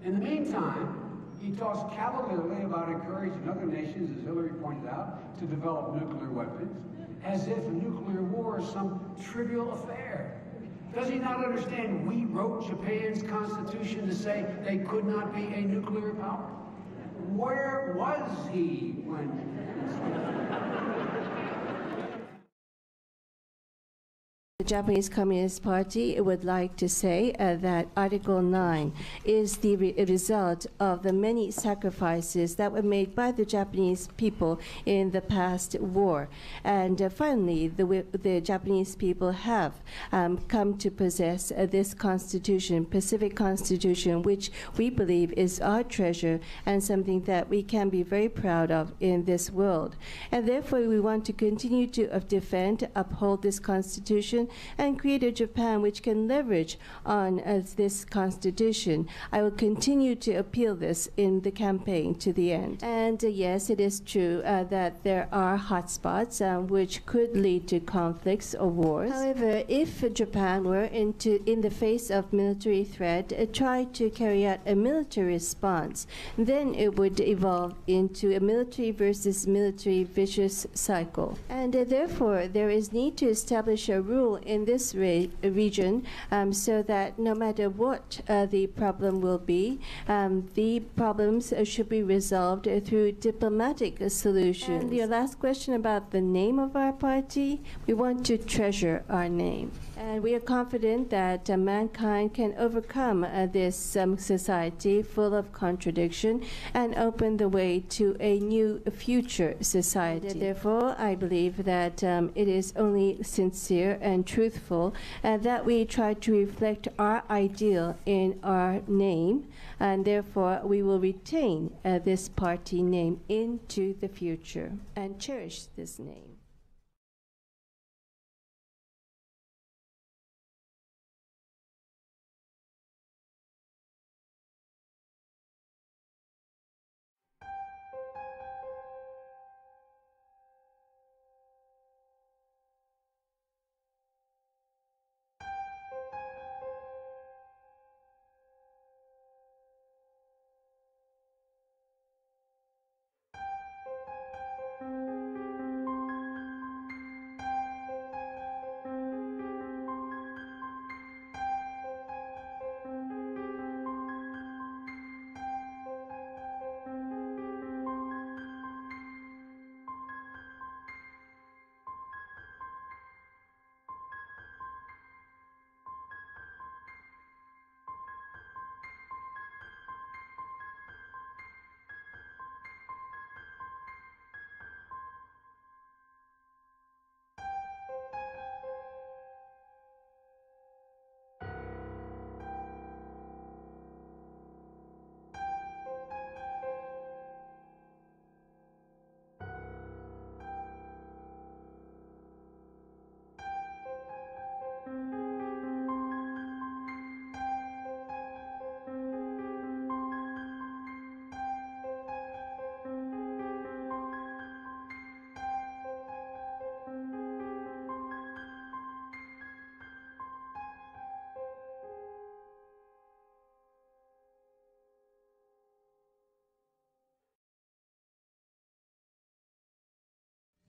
In the meantime, he talks cavalierly about encouraging other nations, as Hillary pointed out, to develop nuclear weapons, as if nuclear war is some trivial affair. Does he not understand we wrote Japan's constitution to say they could not be a nuclear power? Where was he when... The Japanese Communist Party would like to say that Article 9 is the result of the many sacrifices that were made by the Japanese people in the past war. And finally, the Japanese people have come to possess this constitution, Pacific Constitution, which we believe is our treasure and something that we can be very proud of in this world. And therefore, we want to continue to defend, uphold this constitution, and create a Japan which can leverage on this constitution. I will continue to appeal this in the campaign to the end. And yes, it is true that there are hotspots which could lead to conflicts or wars. However, if Japan were in the face of military threat, try to carry out a military response, then it would evolve into a military versus military vicious cycle. And therefore, there is need to establish a rule in this region so that no matter what the problem will be, the problems should be resolved through diplomatic solutions. And your last question about the name of our party, we want to treasure our name. And we are confident that mankind can overcome this society full of contradiction and open the way to a new future society. And therefore, I believe that it is only sincere and truthful that we try to reflect our ideal in our name, and therefore we will retain this party name into the future and cherish this name.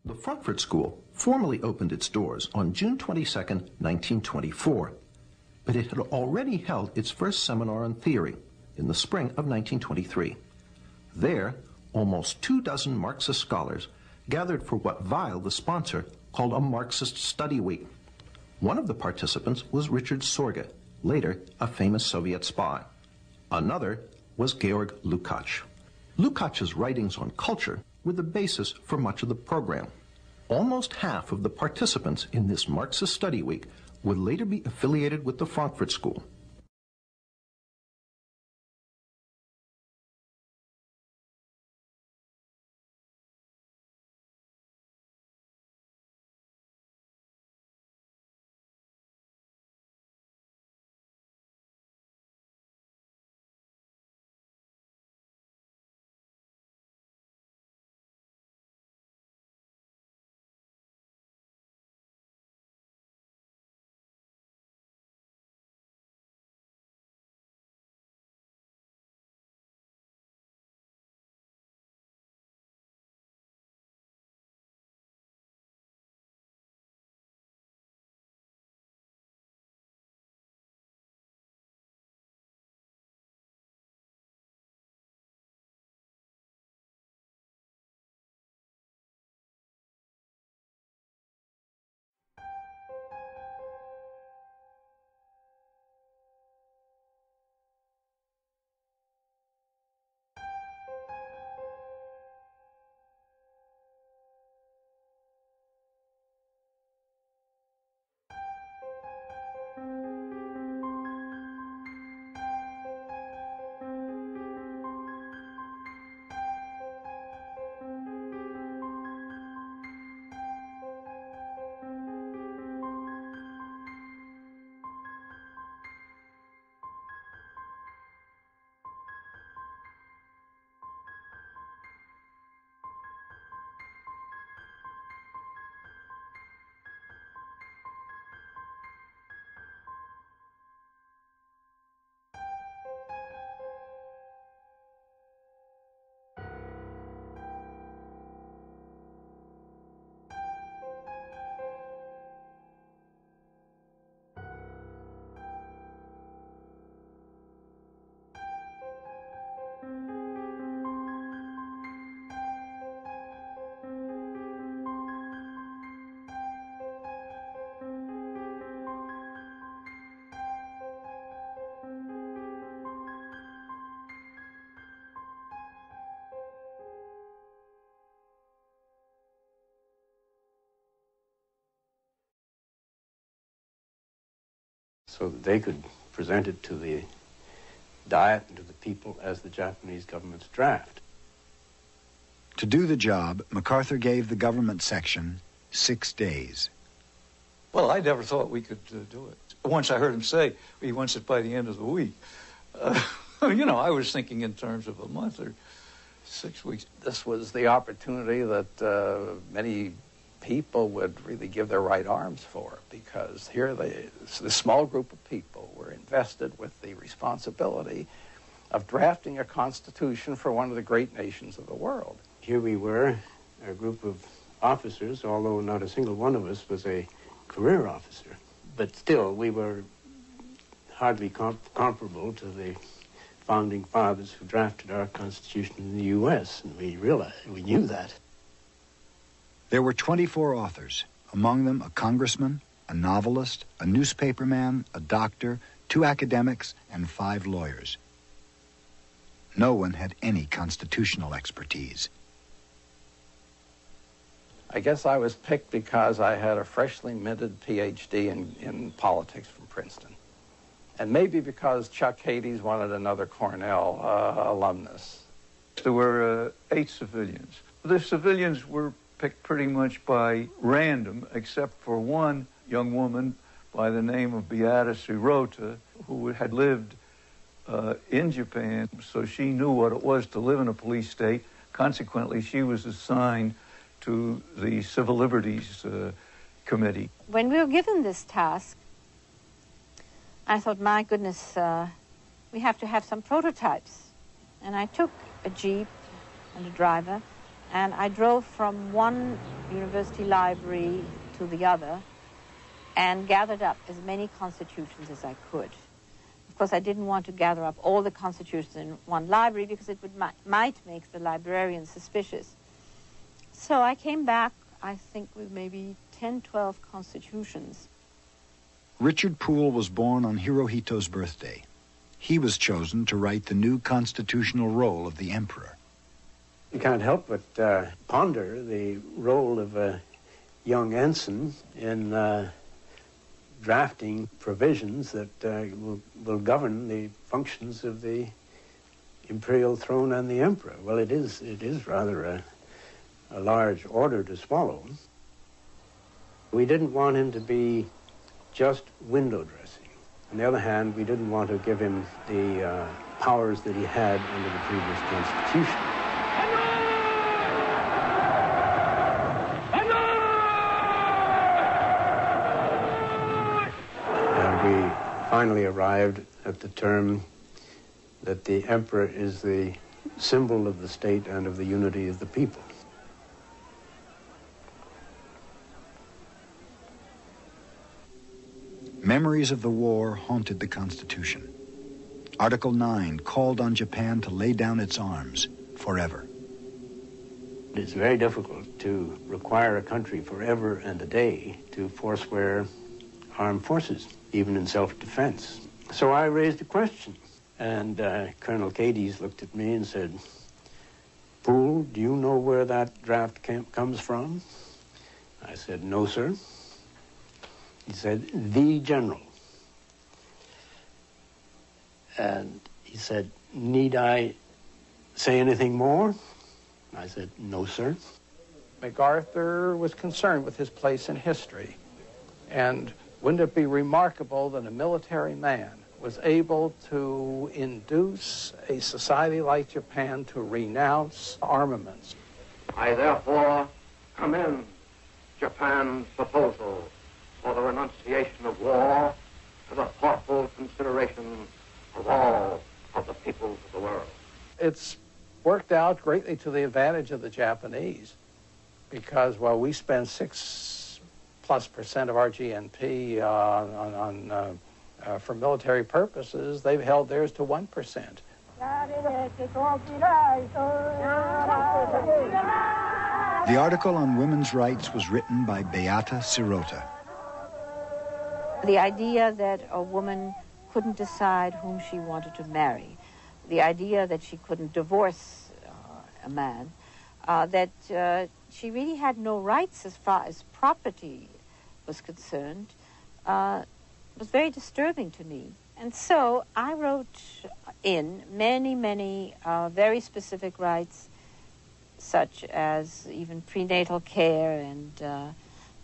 The Frankfurt School formally opened its doors on June 22, 1924, but it had already held its first seminar on theory in the spring of 1923. There, almost 24 Marxist scholars gathered for what Weil, the sponsor, called a Marxist study week. One of the participants was Richard Sorge, later a famous Soviet spy. Another was Georg Lukács. Lukács's writings on culture were the basis for much of the program. Almost half of the participants in this Marxist study week would later be affiliated with the Frankfurt School. so that they could present it to the Diet and to the people as the Japanese government's draft. To do the job, MacArthur gave the government section 6 days. Well, I never thought we could do it. Once I heard him say he wants it by the end of the week. You know, I was thinking in terms of a month or 6 weeks. This was the opportunity that many people would really give their right arms for, because here the small group of people were invested with the responsibility of drafting a constitution for one of the great nations of the world. Here we were, a group of officers, although not a single one of us was a career officer. But still, we were hardly comparable to the founding fathers who drafted our Constitution in the U.S., and we knew that. There were 24 authors, among them a congressman, a novelist, a newspaperman, a doctor, 2 academics, and 5 lawyers. No one had any constitutional expertise. I guess I was picked because I had a freshly minted PhD in politics from Princeton. And maybe because Chuck Hades wanted another Cornell alumnus. There were 8 civilians. The civilians were picked pretty much by random, except for one young woman by the name of Beata Sirota, who had lived in Japan, so she knew what it was to live in a police state. Consequently, she was assigned to the Civil Liberties Committee. When we were given this task, I thought, my goodness, we have to have some prototypes. And I took a Jeep and a driver, and I drove from one university library to the other and gathered up as many constitutions as I could. Of course, I didn't want to gather up all the constitutions in one library because it might make the librarian suspicious. So I came back, I think, with maybe 10, 12 constitutions. Richard Poole was born on Hirohito's birthday. He was chosen to write the new constitutional role of the emperor. You can't help but ponder the role of a young ensign in drafting provisions that will govern the functions of the imperial throne and the emperor. Well, it is rather a large order to swallow. We didn't want him to be just window dressing. On the other hand, we didn't want to give him the powers that he had under the previous constitution. And we finally arrived at the term that the emperor is the symbol of the state and of the unity of the people. Memories of the war haunted the Constitution. Article 9 called on Japan to lay down its arms forever. It's very difficult to require a country forever and a day to forswear armed forces, even in self-defense. So I raised a question, and Colonel Cades looked at me and said, "Poole, do you know where that draft comes from?" I said, "No, sir." He said, "The general." And he said, "Need I say anything more?" I said, "No, sir." MacArthur was concerned with his place in history. And wouldn't it be remarkable that a military man was able to induce a society like Japan to renounce armaments? I therefore commend Japan's proposal for the renunciation of war to the thoughtful consideration of all of the peoples of the world. It's worked out greatly to the advantage of the Japanese, because while we spend 6+% of our GNP for military purposes, they've held theirs to 1%. The article on women's rights was written by Beata Sirota. The idea that a woman couldn't decide whom she wanted to marry, the idea that she couldn't divorce a man, that she really had no rights as far as property was concerned, was very disturbing to me. And so I wrote in many very specific rights, such as even prenatal care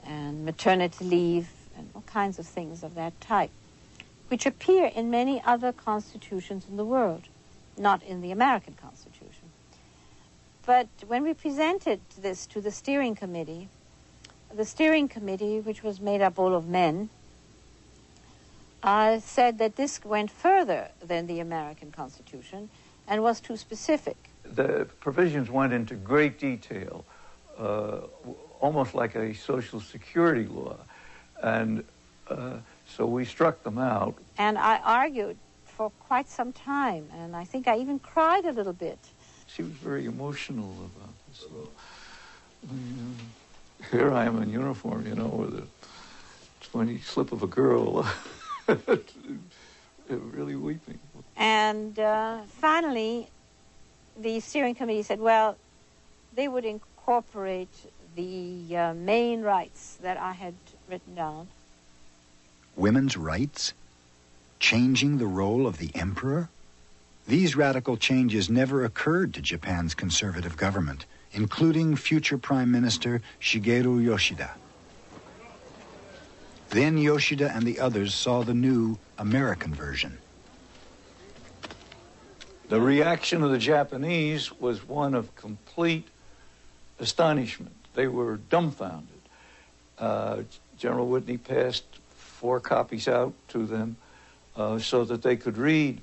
and maternity leave and all kinds of things of that type, which appear in many other constitutions in the world, not in the American Constitution. But when we presented this to the steering committee, which was made up all of men, said that this went further than the American Constitution and was too specific. The provisions went into great detail, almost like a Social Security law, and so we struck them out. And I argued for quite some time, and I think I even cried a little bit. She was very emotional about this law. Here I am in uniform, you know, with a 20 slip of a girl, really weeping. And finally, the steering committee said, well, they would incorporate the main rights that I had written down. Women's rights? Changing the role of the emperor? These radical changes never occurred to Japan's conservative government, including future Prime Minister Shigeru Yoshida. Then Yoshida and the others saw the new American version. The reaction of the Japanese was one of complete astonishment. They were dumbfounded. General Whitney passed 4 copies out to them so that they could read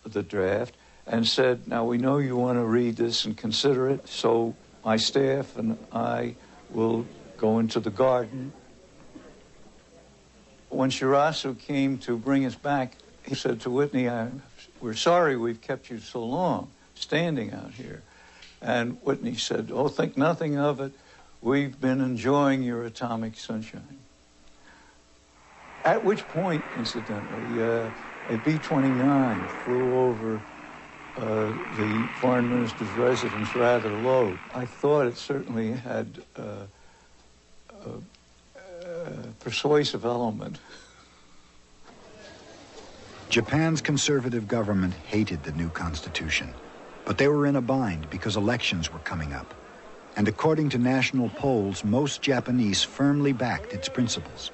the draft, and said, now we know you want to read this and consider it, so my staff and I will go into the garden. When Shirasu came to bring us back, he said to Whitney, we're sorry we've kept you so long standing out here. And Whitney said, oh, think nothing of it. We've been enjoying your atomic sunshine. At which point, incidentally, a B-29 flew over the foreign minister's residence rather low. I thought it certainly had a persuasive element. Japan's conservative government hated the new constitution, but they were in a bind because elections were coming up. And according to national polls, most Japanese firmly backed its principles.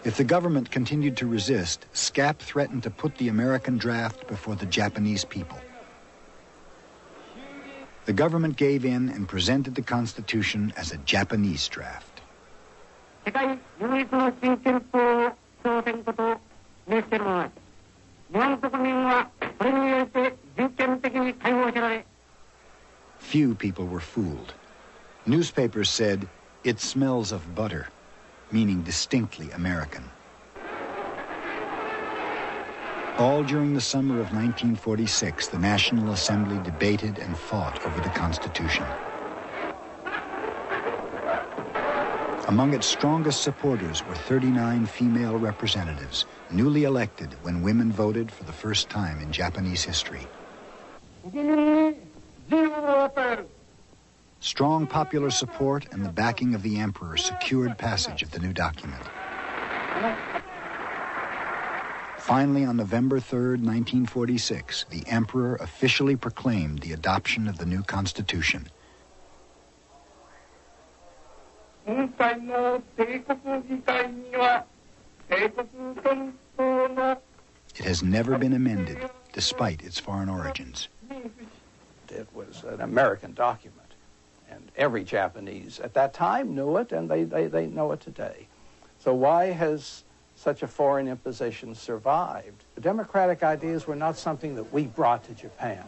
If the government continued to resist, SCAP threatened to put the American draft before the Japanese people. The government gave in and presented the Constitution as a Japanese draft. Few people were fooled. Newspapers said, "It smells of butter," meaning distinctly American. All during the summer of 1946, the National Assembly debated and fought over the Constitution. Among its strongest supporters were 39 female representatives, newly elected when women voted for the first time in Japanese history. Strong popular support and the backing of the emperor secured passage of the new document. Finally, on November 3rd, 1946, the emperor officially proclaimed the adoption of the new constitution. It has never been amended, despite its foreign origins. It was an American document, and every Japanese at that time knew it, and they know it today. So why has such a foreign imposition survived? The democratic ideas were not something that we brought to Japan.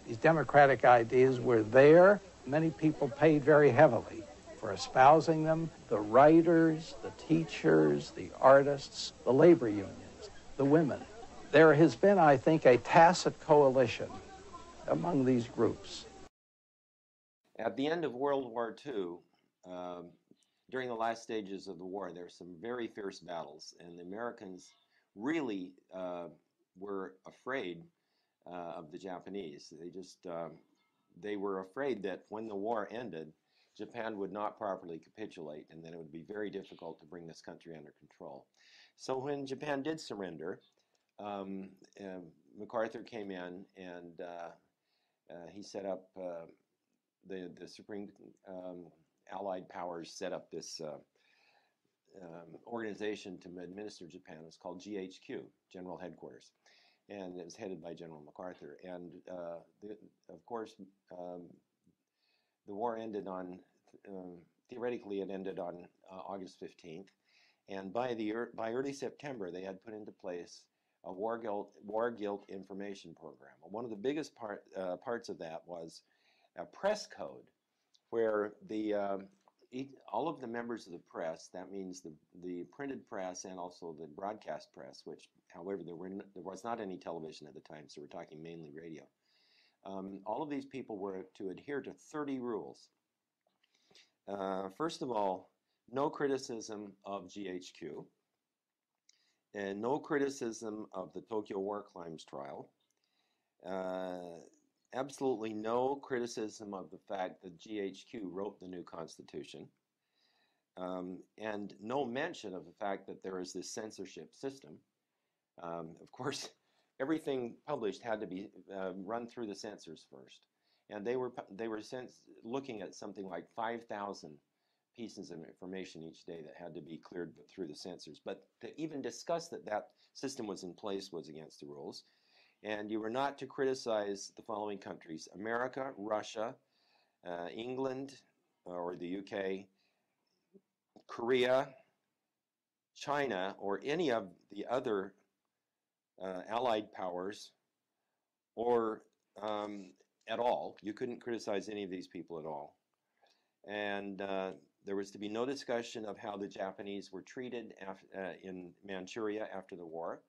These democratic ideas were there. Many people paid very heavily for espousing them. The writers, the teachers, the artists, the labor unions, the women. There has been, I think, a tacit coalition among these groups. At the end of World War II, during the last stages of the war, there were some very fierce battles, and the Americans really were afraid of the Japanese. They were afraid that when the war ended, Japan would not properly capitulate, and then it would be very difficult to bring this country under control. So when Japan did surrender, MacArthur came in and he set up, the Supreme Allied powers set up this organization to administer Japan. It's called GHQ, General Headquarters, and it was headed by General MacArthur. And of course, the war ended on, theoretically it ended on August 15th, and by early September they had put into place a war guilt information program. One of the biggest parts of that was a press code, where all of the members of the press, that means the printed press and also the broadcast press, which, however, there was not any television at the time, so we're talking mainly radio. All of these people were to adhere to 30 rules. First of all, no criticism of GHQ, and no criticism of the Tokyo War Crimes trial. Absolutely no criticism of the fact that GHQ wrote the new Constitution, and no mention of the fact that there is this censorship system. Of course, everything published had to be run through the censors first, and they were looking at something like 5,000 pieces of information each day that had to be cleared through the censors. But to even discuss that system was in place was against the rules. And you were not to criticize the following countries: America, Russia, England, or the UK, Korea, China, or any of the other Allied powers, or at all. You couldn't criticize any of these people at all. And there was to be no discussion of how the Japanese were treated in Manchuria after the war.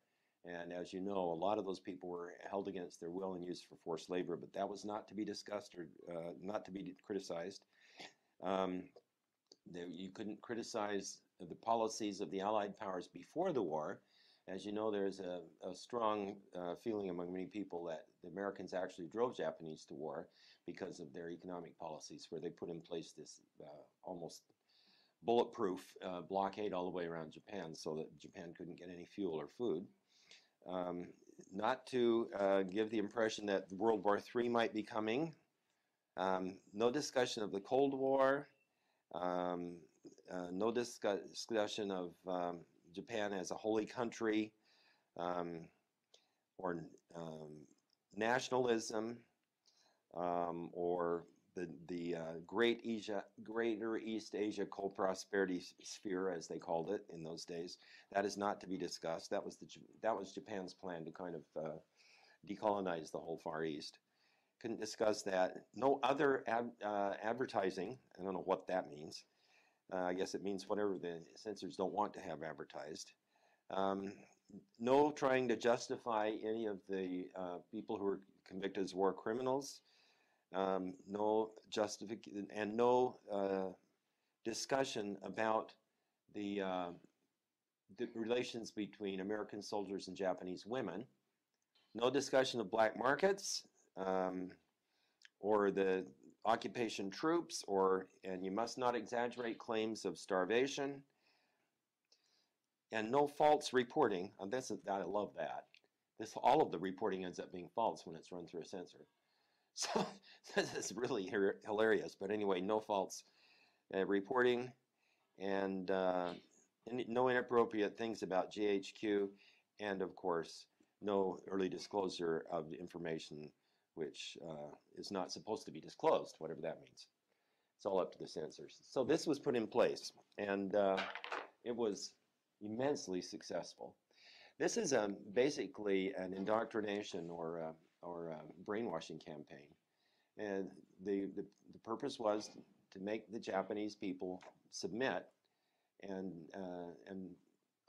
And as you know, a lot of those people were held against their will and used for forced labor, but that was not to be discussed or not to be criticized. You couldn't criticize the policies of the Allied powers before the war. As you know, there's a strong feeling among many people that the Americans actually drove Japanese to war because of their economic policies, where they put in place this almost bulletproof blockade all the way around Japan so that Japan couldn't get any fuel or food. Not to give the impression that World War III might be coming. No discussion of the Cold War. No discussion of Japan as a holy country, or nationalism, or the Greater East Asia Co-Prosperity Sphere, as they called it in those days. That is not to be discussed. That was Japan's plan to kind of decolonize the whole Far East. Couldn't discuss that. No other advertising. I don't know what that means. I guess it means whatever the censors don't want to have advertised. No trying to justify any of the people who were convicted as war criminals. No justification and no discussion about the relations between American soldiers and Japanese women. No discussion of black markets, or the occupation troops, and you must not exaggerate claims of starvation, and no false reporting. And I love that. All of the reporting ends up being false when it's run through a censor. So this is really hilarious. But anyway, no false reporting, and no inappropriate things about GHQ, and of course, no early disclosure of information which is not supposed to be disclosed, whatever that means. It's all up to the censors. So this was put in place, and it was immensely successful. This is basically an indoctrination or brainwashing campaign, and the purpose was to make the Japanese people submit, and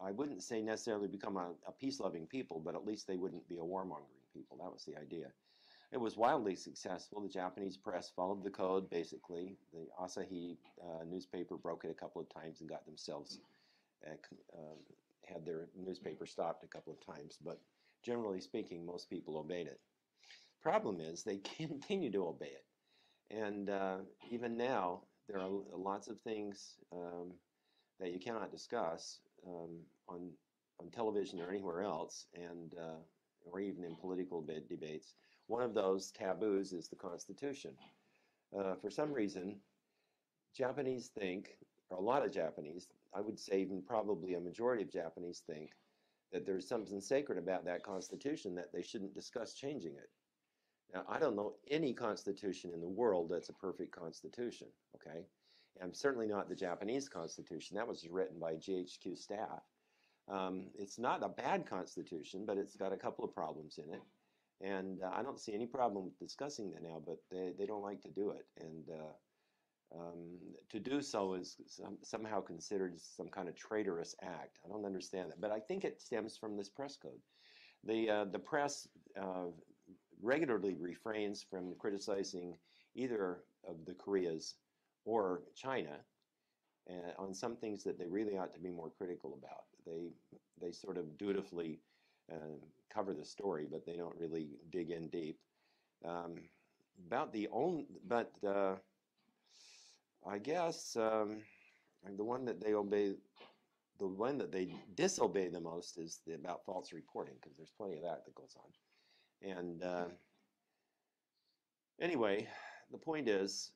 I wouldn't say necessarily become a peace-loving people, but at least they wouldn't be a warmongering people. That was the idea. It was wildly successful. The Japanese press followed the code, basically. The Asahi newspaper broke it a couple of times and got themselves, had their newspaper stopped a couple of times. But generally speaking, most people obeyed it. Problem is, they continue to obey it. And even now, there are lots of things that you cannot discuss on television or anywhere else, and or even in political debates. One of those taboos is the Constitution. For some reason, Japanese think, or a lot of Japanese, I would say even probably a majority of Japanese think that there's something sacred about that Constitution that they shouldn't discuss changing it. Now, I don't know any constitution in the world that's a perfect constitution, okay? And certainly not the Japanese Constitution. That was written by GHQ staff. It's not a bad constitution, but it's got a couple of problems in it. And I don't see any problem with discussing that now, but they don't like to do it. And to do so is somehow considered some kind of traitorous act. I don't understand that. But I think it stems from this press code. The press regularly refrains from criticizing either of the Koreas or China on some things that they really ought to be more critical about. They sort of dutifully cover the story, but they don't really dig in deep. I guess the one that they obey, the one that they disobey the most is about false reporting, because there's plenty of that goes on. And anyway, the point is,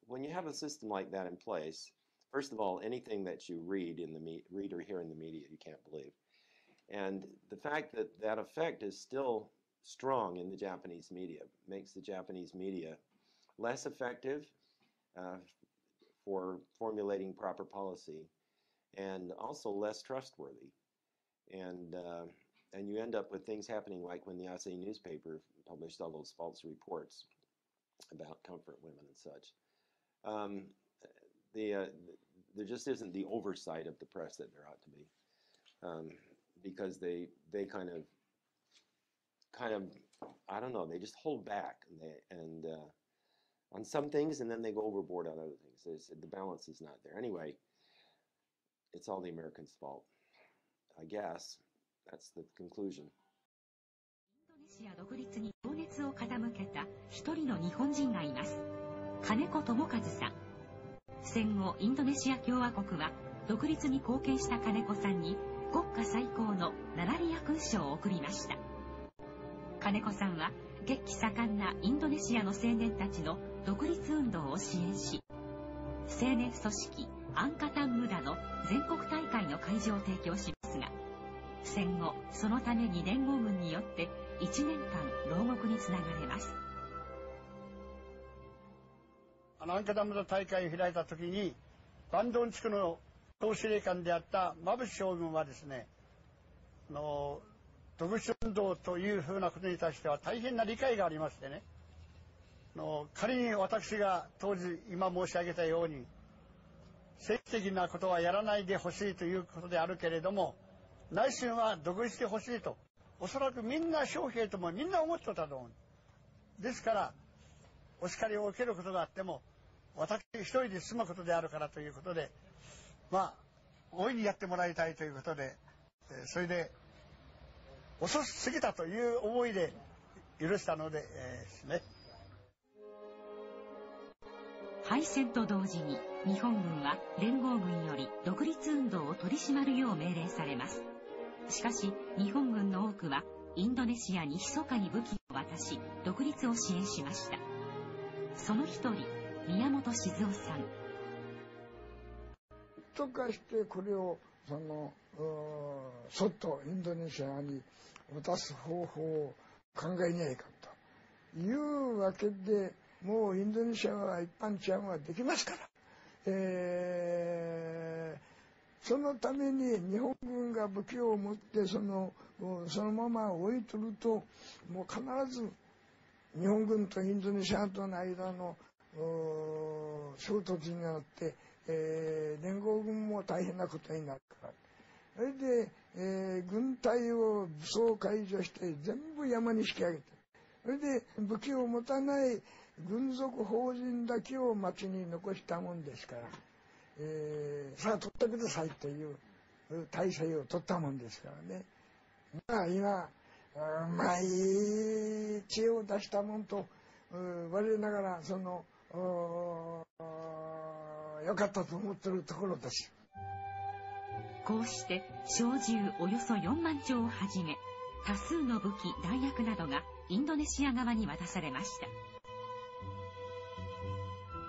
when you have a system like that in place, first of all, anything that you read or hear in the media, you can't believe. And the fact that that effect is still strong in the Japanese media makes the Japanese media less effective for formulating proper policy, and also less trustworthy. And you end up with things happening like when the Asahi newspaper published all those false reports about comfort women and such. There just isn't the oversight of the press that there ought to be, because they kind of I don't know, they just hold back and on some things, and then they go overboard on other things. The balance is not there. Anyway, it's all the Americans' fault, I guess. That's the conclusion. インドネシア独立に情熱を傾けた一人の日本人がいます。金子智和さん。戦後インドネシア共和国は独立に貢献した金子さんに国家最高のナラリア勲章を贈りました。金子さんは血気盛んなインドネシアの青年たちの独立運動を支援し、青年組織アンカタン村の全国大会の会場を提供しますが、戦後そのために連合軍によって1年間牢獄につながれます。アンカタン村大会を開いた時にバンドン地区の総司令官であった馬淵将軍はですね、独立運動というふうなことに対しては大変な理解がありましてね、仮に私が当時今申し上げたように政治的なことはやらないでほしいということであるけれども、内心は独立してほしいと、おそらくみんな将兵ともみんな思っておったと思う。ですからお叱りを受けることがあっても私一人で済むことであるからということで、大いにやってもらいたいということで、それで遅すぎたという思いで許したのですね。敗戦と同時に日本軍は連合軍より独立運動を取り締まるよう命令されます。しかし日本軍の多くはインドネシアに密かに武器を渡し独立を支援しました。その一人宮本静夫さん。とかしてこれをそっとインドネシアに渡す方法を考えにゃいかんというわけで、もうインドネシアは一般治安はできますから、そのために日本軍が武器を持ってそのまま置いとると、もう必ず日本軍とインドネシアとの間の衝突になって、連合軍も大変なことになるから。それで、軍隊を武装解除して全部山に引き上げて、それで武器を持たない軍属法人だけを町に残したもんですから、さあ取ってくださいという体制を取ったもんですからね。今うまい知恵を出したもんと我ながら良かったと思っているところです。こうして小銃およそ4万丁をはじめ、多数の武器弾薬などがインドネシア側に渡されました。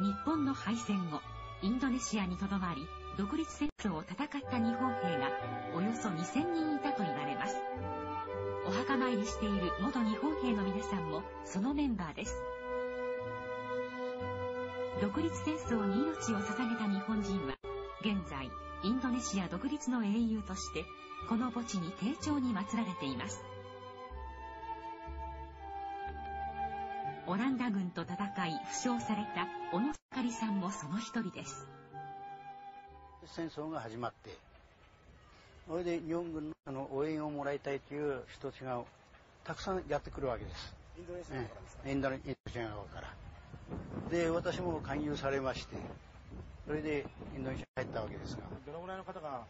日本の敗戦後、インドネシアにとどまり独立戦争を戦った日本兵がおよそ2000人いたと言われます。お墓参りしている元日本兵の皆さんもそのメンバーです。独立戦争に命を捧げた日本人は現在インドネシア独立の英雄としてこの墓地に丁重に祀られています。オランダ軍と戦い負傷された小野盛さんもその一人です。戦争が始まって、それで日本軍の応援をもらいたいという人たちがたくさんやってくるわけです。インドネシアからですか？インドネシア側から。で、私も勧誘されまして、それでインドネシアに入ったわけですが。どのぐらいの方が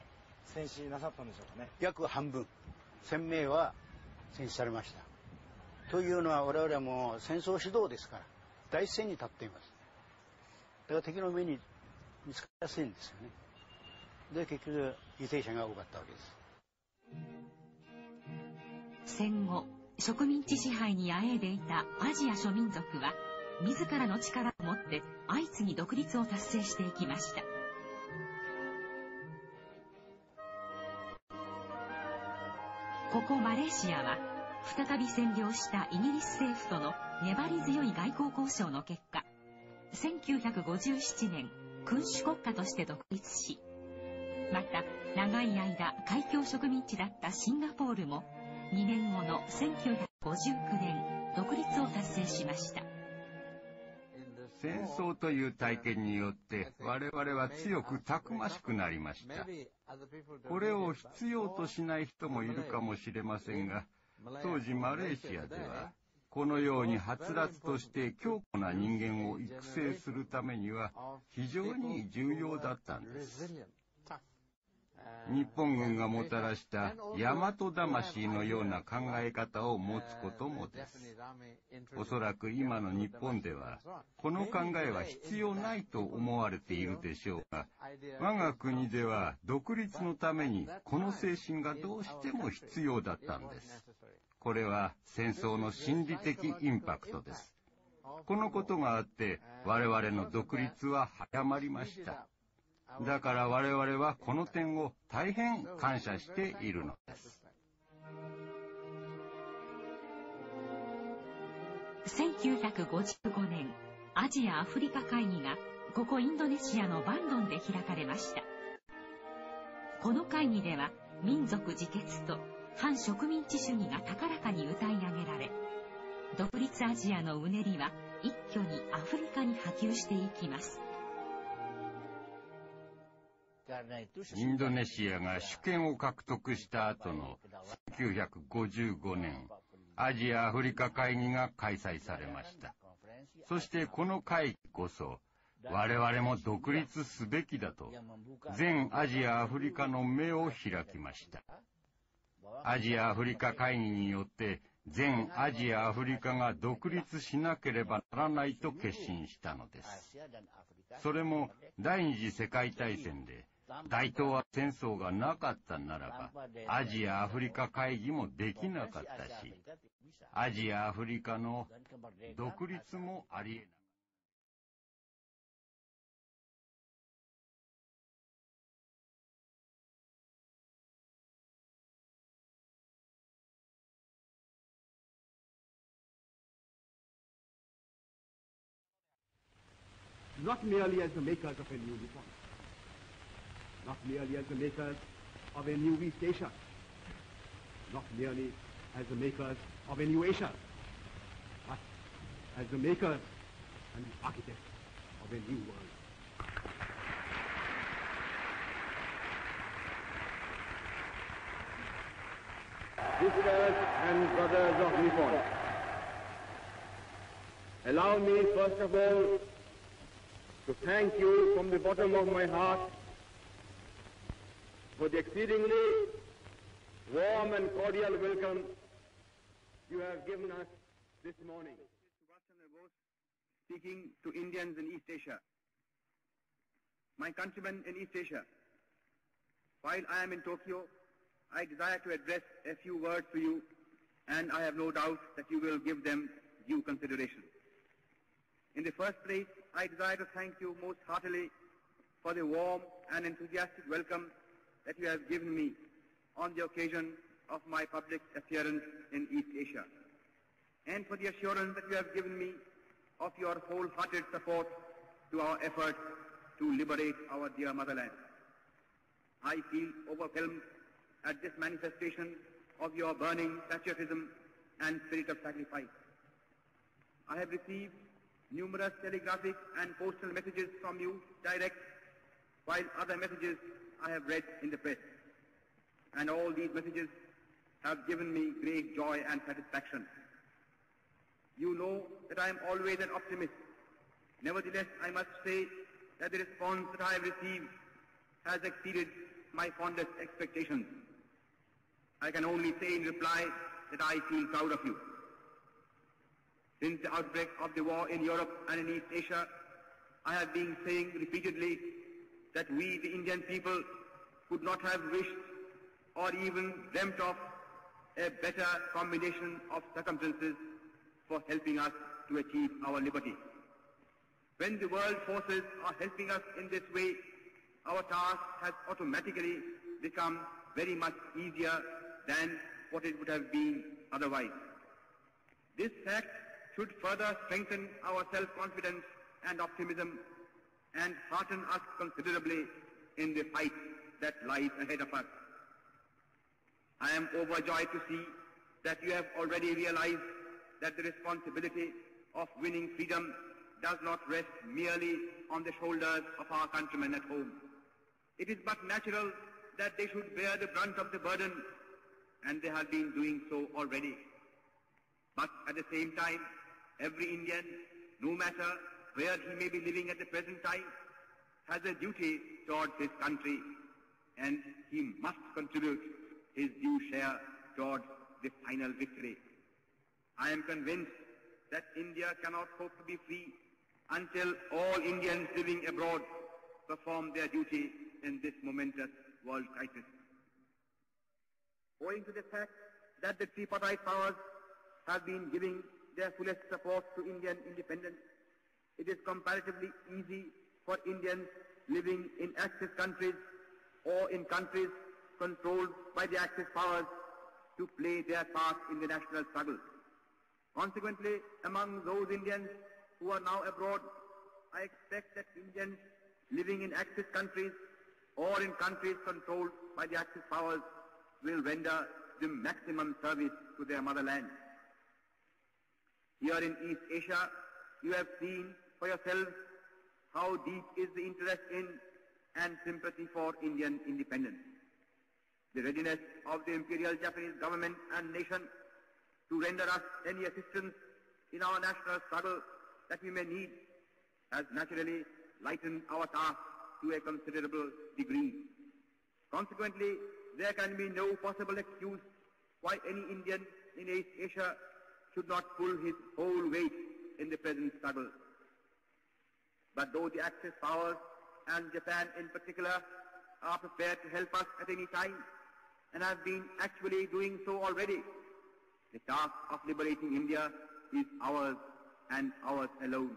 戦死なさったんでしょうかね？約半分、1000名は戦死されました。というのは我々はもう戦争指導ですから、第一線に立っています。だから敵の目に見つかりやすいんですよね。で、結局犠牲者が多かったわけです。戦後、植民地支配にあえいでいたアジア諸民族は、自らの力を持って相次ぎ独立を達成していきました。ここマレーシアは、再び占領したイギリス政府との粘り強い外交交渉の結果、1957年、君主国家として独立し、また長い間海峡植民地だったシンガポールも2年後の1959年独立を達成しました。戦争という体験によって我々は強くたくましくなりました。これを必要としない人もいるかもしれませんが、当時マレーシアではこのようにはつらつとして強固な人間を育成するためには非常に重要だったんです。日本軍がもたらした大和魂のような考え方を持つこともです。おそらく今の日本ではこの考えは必要ないと思われているでしょうが、我が国では独立のためにこの精神がどうしても必要だったんです。これは戦争の心理的インパクトです。このことがあって我々の独立は早まりました。だから我々はこの点を大変感謝しているのです。1955年、アジア・アフリカ会議がここインドネシアのバンドンで開かれました。この会議では民族自決と反植民地主義が高らかに歌い上げられ、独立アジアのうねりは一挙にアフリカに波及していきます。インドネシアが主権を獲得した後の1955年、アジア・アフリカ会議が開催されました。そしてこの会議こそ、我々も独立すべきだと、全アジア・アフリカの目を開きました。アジア・アフリカ会議によって、全アジア・アフリカが独立しなければならないと決心したのです。それも第二次世界大戦で、大東亜戦争がなかったならば、アジア・アフリカ会議もできなかったし、アジア・アフリカの独立もありえない。Not merely as the makers of a new reform, not merely as the makers of a new East Asia, not merely as the makers of a new Asia, but as the makers and the architects of a new world. Sisters and brothers of Nippon, allow me first of all to thank you from the bottom of my heart for the exceedingly warm and cordial welcome you have given us this morning. Speaking to Indians in East Asia, My countrymen in East Asia, while I am in Tokyo, I desire to address a few words to you, and I have no doubt that you will give them due consideration. In the first place, I desire to thank you most heartily for the warm and enthusiastic welcome that you have given me on the occasion of my public appearance in East Asia, and for the assurance that you have given me of your wholehearted support to our efforts to liberate our dear motherland. I feel overwhelmed at this manifestation of your burning patriotism and spirit of sacrifice. I have received numerous telegraphic and postal messages from you direct, while other messages I have read in the press. And all these messages have given me great joy and satisfaction. You know that I am always an optimist. Nevertheless, I must say that the response that I have received has exceeded my fondest expectations. I can only say in reply that I feel proud of you. Since the outbreak of the war in Europe and in East Asia, I have been saying repeatedly that we, the Indian people, could not have wished or even dreamt of a better combination of circumstances for helping us to achieve our liberty. When the world forces are helping us in this way, our task has automatically become very much easier than what it would have been otherwise. This fact should further strengthen our self-confidence and optimism and hearten us considerably in the fight that lies ahead of us. I am overjoyed to see that you have already realized that the responsibility of winning freedom does not rest merely on the shoulders of our countrymen at home. It is but natural that they should bear the brunt of the burden, and they have been doing so already. But at the same time, every Indian, no matter where he may be living at the present time, has a duty towards his country, and he must contribute his due share towards the final victory. I am convinced that India cannot hope to be free until all Indians living abroad perform their duty in this momentous world crisis. Owing to the fact that the tripartite powers have been giving their fullest support to Indian independence, it is comparatively easy for Indians living in Axis countries or in countries controlled by the Axis powers to play their part in the national struggle. Consequently, among those Indians who are now abroad, I expect that Indians living in Axis countries or in countries controlled by the Axis powers will render the maximum service to their motherland. Here in East Asia, you have seen for yourselves how deep is the interest in and sympathy for Indian independence. The readiness of the Imperial Japanese government and nation to render us any assistance in our national struggle that we may need has naturally lightened our task to a considerable degree. Consequently, there can be no possible excuse why any Indian in East Asia should not pull his whole weight in the present struggle. But though the Axis powers and Japan in particular are prepared to help us at any time and have been actually doing so already, the task of liberating India is ours and ours alone.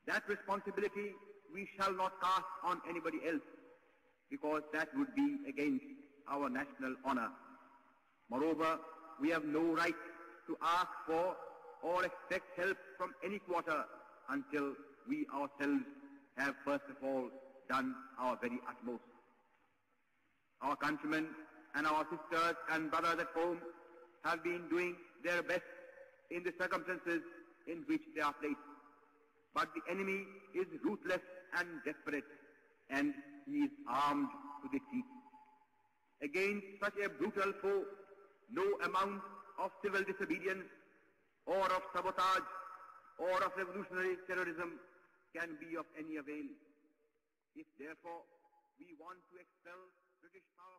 That responsibility we shall not cast on anybody else, because that would be against our national honor. Moreover, we have no right to ask for or expect help from any quarter until we ourselves have first of all done our very utmost. Our countrymen and our sisters and brothers at home have been doing their best in the circumstances in which they are placed. But the enemy is ruthless and desperate, and he is armed to the teeth. Against such a brutal foe, no amount of civil disobedience or of sabotage or of revolutionary terrorism can be of any avail. If therefore we want to expel British power